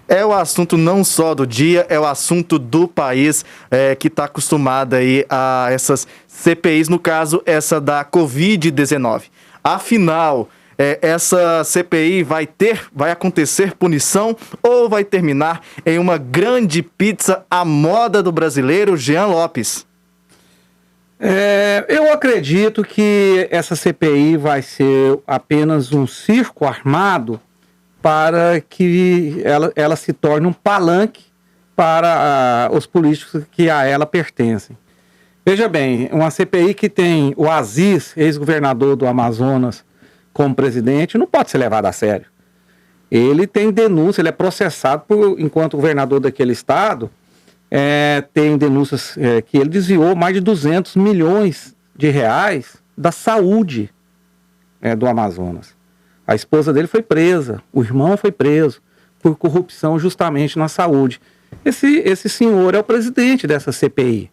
É o assunto não só do dia, é o assunto do país que está acostumado aí a essas CPIs, no caso, essa da Covid-19. Afinal, essa CPI vai acontecer punição ou vai terminar em uma grande pizza à moda do brasileiro Jean Lopes? Eu acredito que essa CPI vai ser apenas um circo armado para que ela se torne um palanque para os políticos que a ela pertencem. Veja bem, uma CPI que tem o Aziz, ex-governador do Amazonas, como presidente, não pode ser levado a sério. Ele tem denúncia, ele é processado enquanto governador daquele estado, tem denúncias que ele desviou mais de 200 milhões de reais da saúde do Amazonas. A esposa dele foi presa, o irmão foi preso por corrupção justamente na saúde. Esse senhor é o presidente dessa CPI.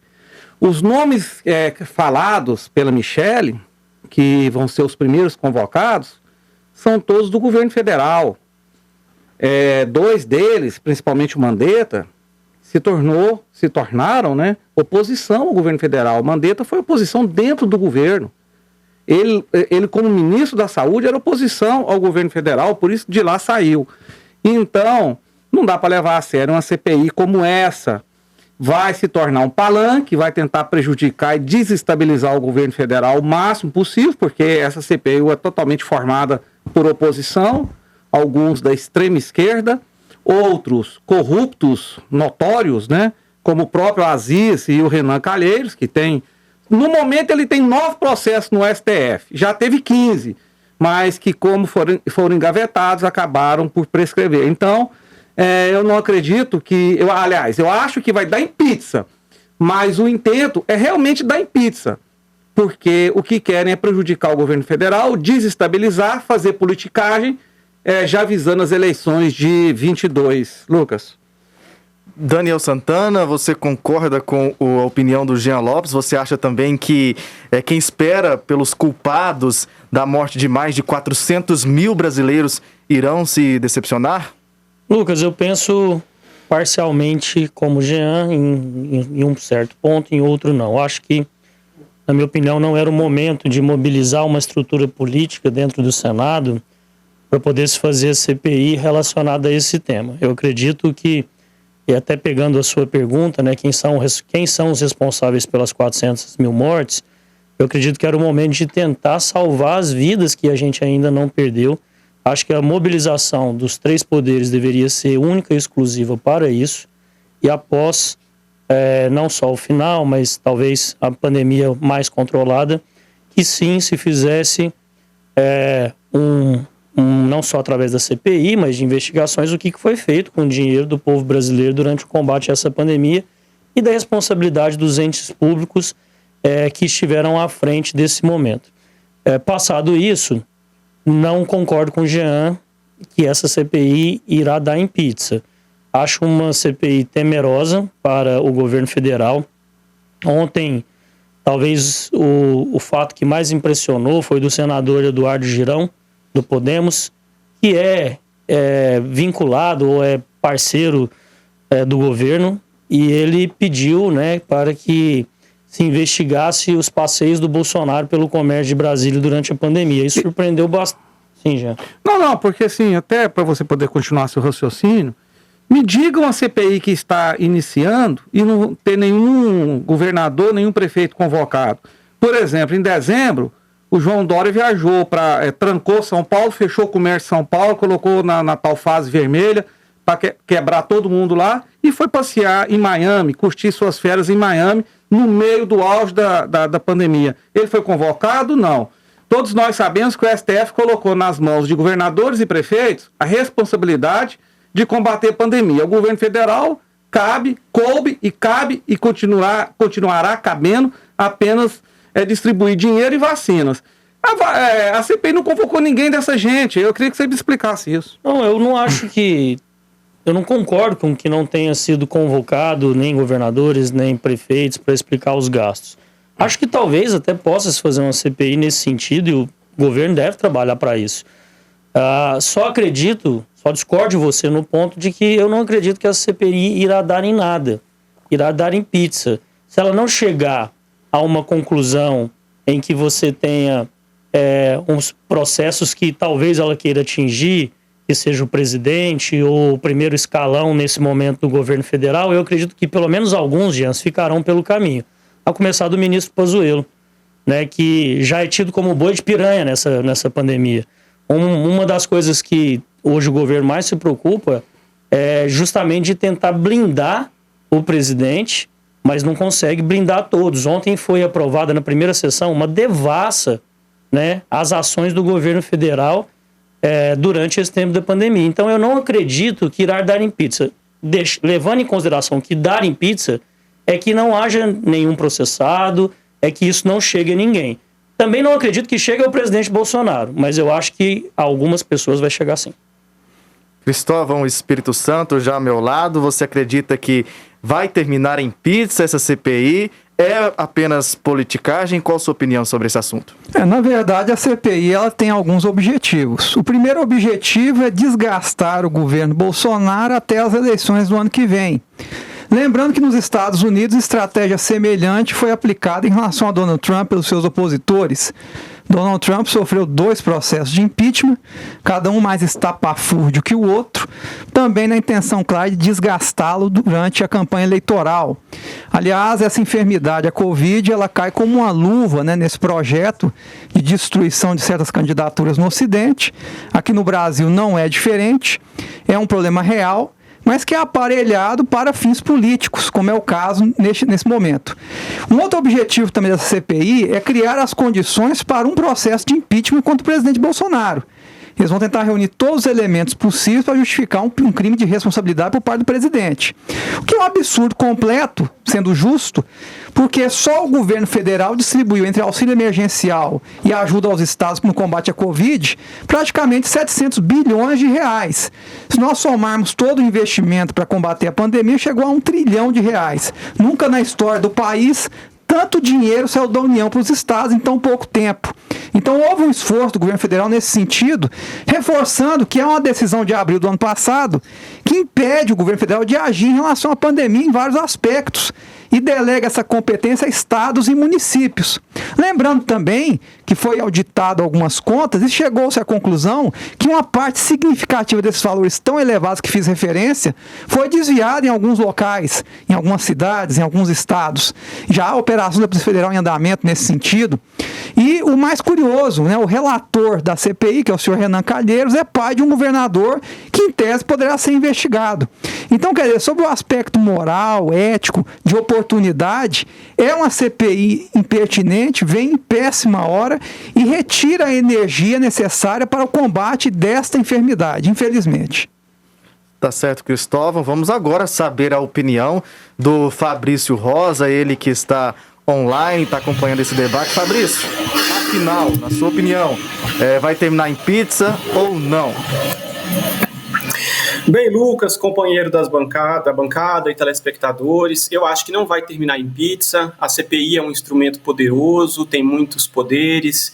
Os nomes falados pela Michele, que vão ser os primeiros convocados, são todos do governo federal. Dois deles, principalmente o Mandetta, se tornaram, oposição ao governo federal. O Mandetta foi oposição dentro do governo. Ele, como ministro da Saúde, era oposição ao governo federal, por isso de lá saiu. Então, não dá para levar a sério uma CPI como essa. Vai se tornar um palanque, vai tentar prejudicar e desestabilizar o governo federal o máximo possível, porque essa CPI é totalmente formada por oposição, alguns da extrema esquerda, outros corruptos notórios, como o próprio Aziz e o Renan Calheiros, que tem... No momento ele tem 9 processos no STF, já teve 15, mas que como foram engavetados, acabaram por prescrever. Então, eu não acredito que... eu acho que vai dar em pizza, mas o intento é realmente dar em pizza, porque o que querem é prejudicar o governo federal, desestabilizar, fazer politicagem, já visando as eleições de 22. Lucas. Daniel Santana, você concorda com a opinião do Jean Lopes? Você acha também que quem espera pelos culpados da morte de mais de 400 mil brasileiros irão se decepcionar? Lucas, eu penso parcialmente como Jean em um certo ponto, em outro não. Acho que, na minha opinião, não era o momento de mobilizar uma estrutura política dentro do Senado para poder se fazer a CPI relacionada a esse tema. Eu acredito que, e até pegando a sua pergunta, quem são os responsáveis pelas 400 mil mortes, eu acredito que era o momento de tentar salvar as vidas que a gente ainda não perdeu. Acho que a mobilização dos 3 poderes deveria ser única e exclusiva para isso, e após, não só o final, mas talvez a pandemia mais controlada, que sim se fizesse não só através da CPI, mas de investigações, o que foi feito com o dinheiro do povo brasileiro durante o combate a essa pandemia e da responsabilidade dos entes públicos que estiveram à frente desse momento. Passado isso, não concordo com o Jean que essa CPI irá dar em pizza. Acho uma CPI temerosa para o governo federal. Ontem, talvez o fato que mais impressionou foi do senador Eduardo Girão, do Podemos, que é vinculado ou é parceiro do governo, e ele pediu para que se investigasse os passeios do Bolsonaro pelo comércio de Brasília durante a pandemia. Isso surpreendeu bastante. Sim, já. Não, porque assim, até para você poder continuar seu raciocínio, me diga uma CPI que está iniciando e não ter nenhum governador, nenhum prefeito convocado. Por exemplo, em dezembro, o João Dória viajou trancou São Paulo, fechou o comércio de São Paulo, colocou na tal fase vermelha para quebrar todo mundo lá e foi passear em Miami, curtir suas férias em Miami, no meio do auge da pandemia. Ele foi convocado? Não. Todos nós sabemos que o STF colocou nas mãos de governadores e prefeitos a responsabilidade de combater a pandemia. O governo federal coube e continuará cabendo apenas distribuir dinheiro e vacinas. A CPI não convocou ninguém dessa gente. Eu queria que você me explicasse isso. Não, eu não acho que... Eu não concordo com que não tenha sido convocado nem governadores, nem prefeitos para explicar os gastos. Acho que talvez até possa se fazer uma CPI nesse sentido e o governo deve trabalhar para isso. Só acredito, Só discordo de você no ponto de que eu não acredito que a CPI irá dar em nada. Irá dar em pizza. Se ela não chegar a uma conclusão em que você tenha uns processos que talvez ela queira atingir, que seja o presidente ou o primeiro escalão nesse momento do governo federal, eu acredito que pelo menos alguns, Jans, ficarão pelo caminho. A começar do ministro Pazuello, né, que já é tido como boi de piranha nessa pandemia. Uma das coisas que hoje o governo mais se preocupa é justamente de tentar blindar o presidente, mas não consegue blindar todos. Ontem foi aprovada na primeira sessão uma devassa, né, às ações do governo federal durante esse tempo da pandemia. Então eu não acredito que irá dar em pizza. Levando em consideração que dar em pizza é que não haja nenhum processado, é que isso não chegue a ninguém. Também não acredito que chegue ao presidente Bolsonaro, mas eu acho que a algumas pessoas vai chegar sim. Cristóvão Espírito Santo, já ao meu lado, você acredita que vai terminar em pizza essa CPI? É apenas politicagem? Qual a sua opinião sobre esse assunto? Na verdade, a CPI ela tem alguns objetivos. O primeiro objetivo é desgastar o governo Bolsonaro até as eleições do ano que vem. Lembrando que nos Estados Unidos, estratégia semelhante foi aplicada em relação a Donald Trump pelos seus opositores. Donald Trump sofreu 2 processos de impeachment, cada um mais estapafúrdio que o outro, também na intenção clara de desgastá-lo durante a campanha eleitoral. Aliás, essa enfermidade, a Covid, ela cai como uma luva, né, nesse projeto de destruição de certas candidaturas no Ocidente. Aqui no Brasil não é diferente, é um problema real, mas que é aparelhado para fins políticos, como é o caso nesse momento. Um outro objetivo também dessa CPI é criar as condições para um processo de impeachment contra o presidente Bolsonaro. Eles vão tentar reunir todos os elementos possíveis para justificar um crime de responsabilidade por parte do presidente. O que é um absurdo completo, sendo justo, porque só o governo federal distribuiu entre auxílio emergencial e ajuda aos estados no combate à Covid praticamente 700 bilhões de reais. Se nós somarmos todo o investimento para combater a pandemia, chegou a 1 trilhão de reais. Nunca na história do país tanto dinheiro saiu da União para os estados em tão pouco tempo. Então houve um esforço do governo federal nesse sentido, reforçando que é uma decisão de abril do ano passado que impede o governo federal de agir em relação à pandemia em vários aspectos e delega essa competência a estados e municípios. Lembrando também que foi auditado algumas contas e chegou-se à conclusão que uma parte significativa desses valores tão elevados que fiz referência foi desviada em alguns locais, em algumas cidades, em alguns estados. Já há operações da Polícia Federal em andamento nesse sentido. E o mais curioso, né, o relator da CPI, que é o senhor Renan Calheiros, é pai de um governador que, em tese, poderá ser investigado. Então, quer dizer, sobre o aspecto moral, ético, de oportunidade, é uma CPI impertinente, vem em péssima hora e retira a energia necessária para o combate desta enfermidade, infelizmente. Tá certo, Cristóvão. Vamos agora saber a opinião do Fabrício Rosa, ele que está online, está acompanhando esse debate. Fabrício, afinal, na sua opinião, vai terminar em pizza ou não? Bem, Lucas, companheiro da bancada e telespectadores, eu acho que não vai terminar em pizza. A CPI é um instrumento poderoso, tem muitos poderes.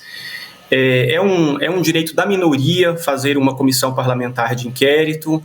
É um direito da minoria fazer uma comissão parlamentar de inquérito.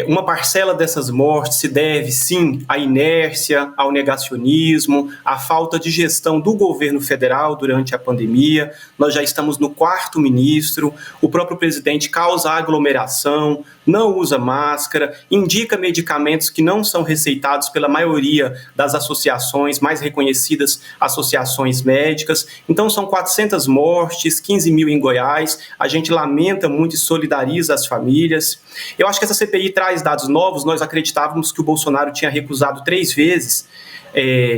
Uma parcela dessas mortes se deve, sim, à inércia, ao negacionismo, à falta de gestão do governo federal durante a pandemia. Nós já estamos no 4º ministro, o próprio presidente causa aglomeração, não usa máscara, indica medicamentos que não são receitados pela maioria das associações, mais reconhecidas associações médicas. Então são 400 mortes, 15 mil em Goiás. A gente lamenta muito e solidariza as famílias. Eu acho que essa CPI traz dados novos. Nós acreditávamos que o Bolsonaro tinha recusado 3 vezes,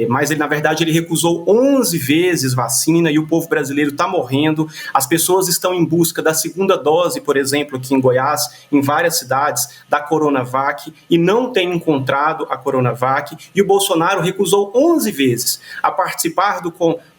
mas ele, na verdade, ele recusou 11 vezes vacina e o povo brasileiro está morrendo. As pessoas estão em busca da 2ª dose, por exemplo, aqui em Goiás, em várias cidades, da Coronavac, e não tem encontrado a Coronavac, e o Bolsonaro recusou 11 vezes a participar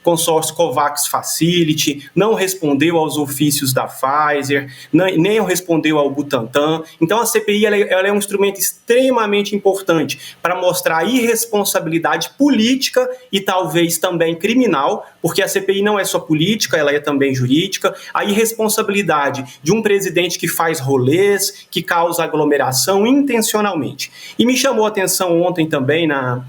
consórcio COVAX Facility, não respondeu aos ofícios da Pfizer, nem respondeu ao Butantan. Então a CPI ela é um instrumento extremamente importante para mostrar a irresponsabilidade política e talvez também criminal, porque a CPI não é só política, ela é também jurídica, a irresponsabilidade de um presidente que faz rolês, que causa aglomeração intencionalmente. E me chamou a atenção ontem também na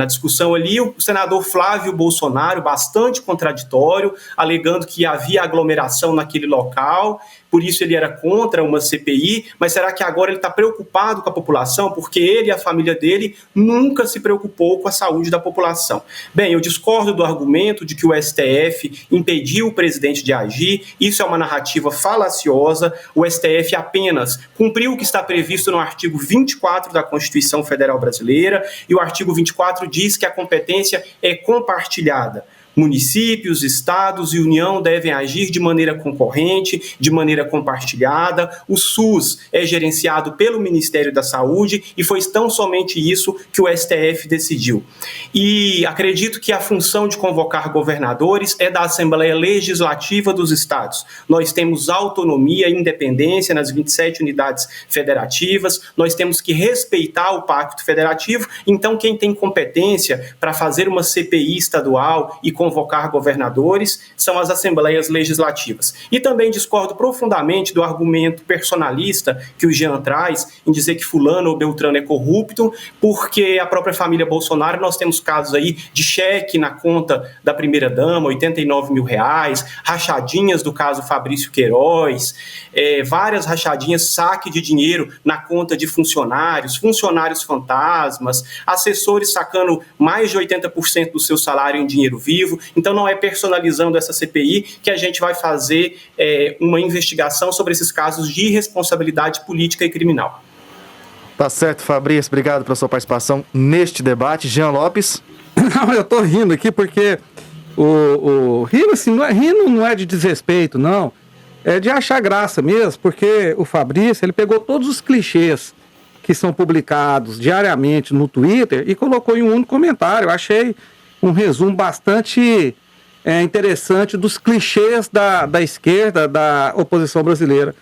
discussão ali, o senador Flávio Bolsonaro, bastante contraditório, alegando que havia aglomeração naquele local, por isso ele era contra uma CPI, mas será que agora ele está preocupado com a população? Porque ele e a família dele nunca se preocupou com a saúde da população. Bem, eu discordo do argumento de que o STF impediu o presidente de agir, isso é uma narrativa falaciosa, o STF apenas cumpriu o que está previsto no artigo 24 da Constituição Federal Brasileira, e o artigo 24 diz que a competência é compartilhada. Municípios, estados e União devem agir de maneira concorrente, de maneira compartilhada. O SUS é gerenciado pelo Ministério da Saúde e foi tão somente isso que o STF decidiu. E acredito que a função de convocar governadores é da Assembleia Legislativa dos estados. Nós temos autonomia e independência nas 27 unidades federativas, nós temos que respeitar o Pacto Federativo, então quem tem competência para fazer uma CPI estadual e convocar governadores são as assembleias legislativas. E também discordo profundamente do argumento personalista que o Jean traz em dizer que fulano ou beltrano é corrupto, porque a própria família Bolsonaro, nós temos casos aí de cheque na conta da primeira-dama, R$89 mil, rachadinhas do caso Fabrício Queiroz, várias rachadinhas, saque de dinheiro na conta de funcionários fantasmas, assessores sacando mais de 80% do seu salário em dinheiro vivo. Então não é personalizando essa CPI que a gente vai fazer uma investigação sobre esses casos de irresponsabilidade política e criminal. Tá certo, Fabrício. Obrigado pela sua participação neste debate. Jean Lopes. Não, eu tô rindo aqui porque rindo assim, não é de desrespeito, não. É de achar graça mesmo, porque o Fabrício, ele pegou todos os clichês que são publicados diariamente no Twitter e colocou em um único comentário. Eu achei um resumo bastante interessante dos clichês da esquerda, da oposição brasileira.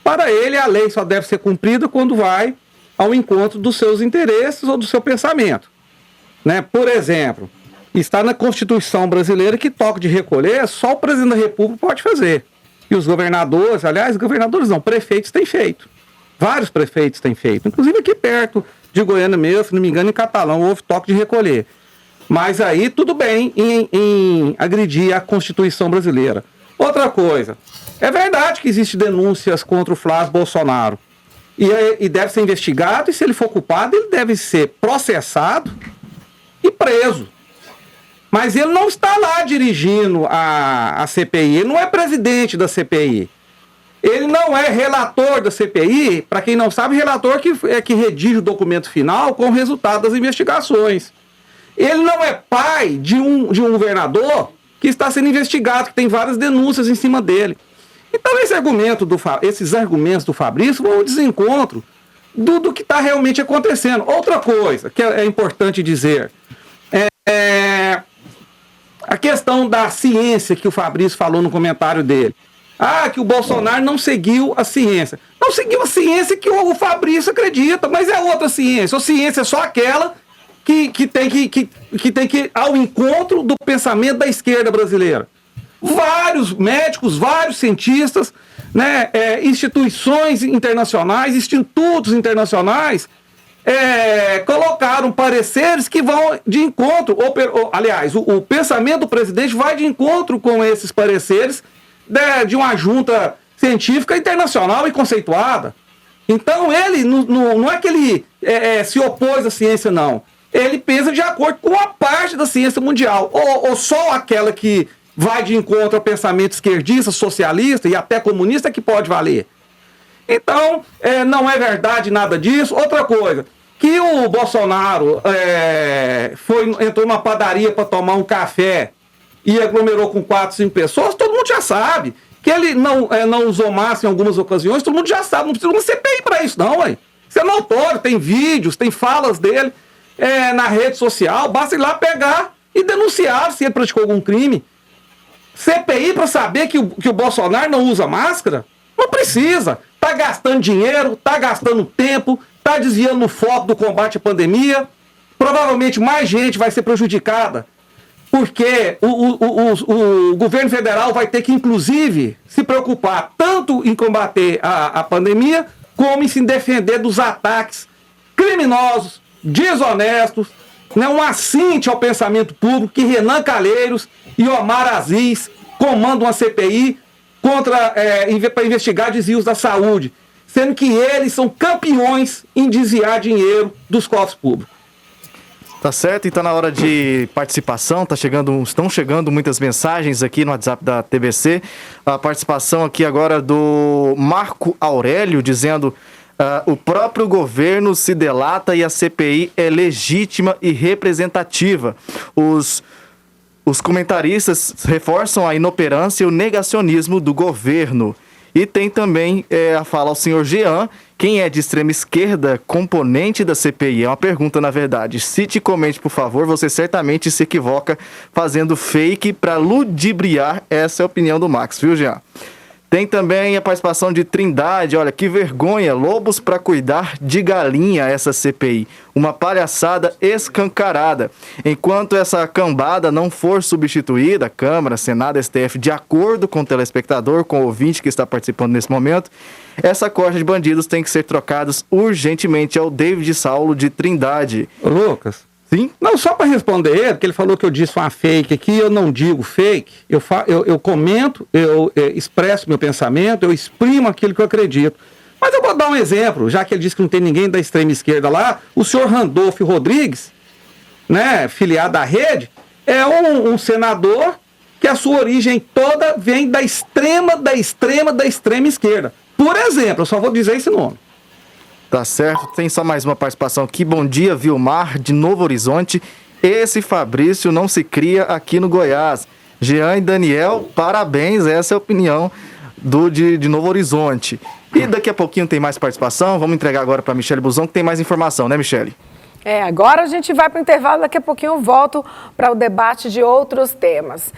Para ele, a lei só deve ser cumprida quando vai ao encontro dos seus interesses ou do seu pensamento. Né? Por exemplo, está na Constituição brasileira que toque de recolher só o presidente da República pode fazer. E os governadores, aliás, governadores não, prefeitos têm feito. Vários prefeitos têm feito. Inclusive aqui perto de Goiânia mesmo, se não me engano, em Catalão, houve toque de recolher. Mas aí tudo bem em agredir a Constituição brasileira. Outra coisa, é verdade que existem denúncias contra o Flávio Bolsonaro. E deve ser investigado, e se ele for culpado, ele deve ser processado e preso. Mas ele não está lá dirigindo a CPI, ele não é presidente da CPI. Ele não é relator da CPI, para quem não sabe, relator que redige o documento final com o resultado das investigações. Ele não é pai de um governador que está sendo investigado, que tem várias denúncias em cima dele. Então esses argumentos do Fabrício vão ao desencontro do que está realmente acontecendo. Outra coisa que é importante dizer, a questão da ciência que o Fabrício falou no comentário dele. Que o Bolsonaro não seguiu a ciência. Não seguiu a ciência que o Fabrício acredita, mas é outra ciência. A ciência é só aquela que tem que ir ao encontro do pensamento da esquerda brasileira. Vários médicos, vários cientistas, né, instituições internacionais, institutos internacionais, colocaram pareceres que vão de encontro, aliás, o pensamento do presidente vai de encontro com esses pareceres de uma junta científica internacional e conceituada. Então ele não é que ele se opôs à ciência, não. Ele pensa de acordo com a parte da ciência mundial, ou só aquela que vai de encontro ao pensamento esquerdista, socialista e até comunista que pode valer. Então, não é verdade nada disso. Outra coisa, que o Bolsonaro entrou numa padaria para tomar um café e aglomerou com 4, 5 pessoas, todo mundo já sabe. Que ele não usou máscara em algumas ocasiões, todo mundo já sabe, não precisa de uma CPI para isso não, ué. Isso é notório, tem vídeos, tem falas dele na rede social, basta ir lá pegar e denunciá-lo se ele praticou algum crime. CPI para saber que o Bolsonaro não usa máscara? Não precisa. Está gastando dinheiro, está gastando tempo, está desviando o foco do combate à pandemia. Provavelmente mais gente vai ser prejudicada, porque o governo federal vai ter que, inclusive, se preocupar tanto em combater a pandemia, como em se defender dos ataques criminosos, desonestos, né, um assinte ao pensamento público que Renan Calheiros e Omar Aziz comandam uma CPI para investigar desvios da saúde, sendo que eles são campeões em desviar dinheiro dos cofres públicos. Tá certo, então na hora de participação, estão chegando muitas mensagens aqui no WhatsApp da TBC. A participação aqui agora do Marco Aurélio, dizendo: o próprio governo se delata e a CPI é legítima e representativa. Os comentaristas reforçam a inoperância e o negacionismo do governo. E tem também a fala ao senhor Jean: quem é de extrema esquerda, componente da CPI? É uma pergunta, na verdade. Cite e comente, por favor, você certamente se equivoca fazendo fake para ludibriar. Essa é a opinião do Max, viu, Jean? Tem também a participação de Trindade. Olha, que vergonha, lobos para cuidar de galinha essa CPI. Uma palhaçada escancarada. Enquanto essa cambada não for substituída, Câmara, Senado, STF, de acordo com o telespectador, com o ouvinte que está participando nesse momento, essa corja de bandidos tem que ser trocados urgentemente. Ao David Saulo de Trindade. Lucas. Sim? Não, só para responder ele, porque ele falou que eu disse uma fake aqui, eu não digo fake, eu comento, eu expresso meu pensamento, eu exprimo aquilo que eu acredito. Mas eu vou dar um exemplo, já que ele disse que não tem ninguém da extrema esquerda lá, o senhor Randolfo Rodrigues, né, filiado à rede, é um senador que a sua origem toda vem da extrema esquerda. Por exemplo, eu só vou dizer esse nome. Tá certo, tem só mais uma participação aqui. Bom dia, Vilmar, de Novo Horizonte. Esse Fabrício não se cria aqui no Goiás. Jean e Daniel, parabéns, essa é a opinião de Novo Horizonte. E daqui a pouquinho tem mais participação. Vamos entregar agora para Michele Buzon, que tem mais informação, né, Michele? Agora a gente vai para o intervalo, daqui a pouquinho eu volto para o debate de outros temas.